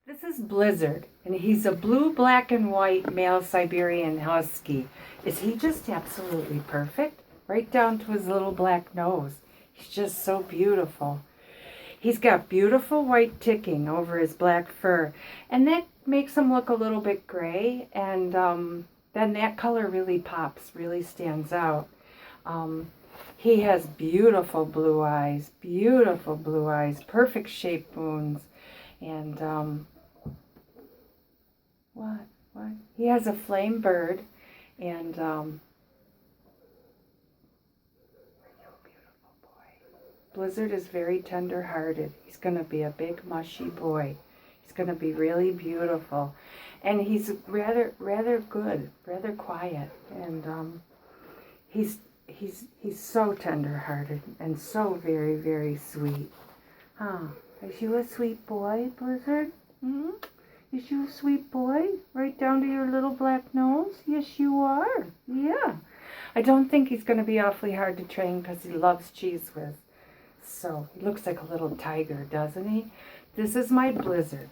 This is Blizzard, and he's a blue, black, and white male Siberian Husky. Is he just absolutely perfect? Right down to his little black nose. He's just so beautiful. He's got beautiful white ticking over his black fur, and that makes him look a little bit gray, and then that color really pops, really stands out. He has beautiful blue eyes, perfect shaped wounds, and what? He has a flame bird, and beautiful boy. Blizzard is very tender-hearted. He's going to be a big, mushy boy. He's going to be really beautiful, and he's rather good, rather quiet, and he's so tender-hearted and so very sweet. Huh? Is you a sweet boy, Blizzard? Hmm? Is you a sweet boy? Right down to your little black nose? Yes, you are. Yeah. I don't think he's going to be awfully hard to train because he loves cheese whiz. So he looks like a little tiger, doesn't he? This is my Blizzard.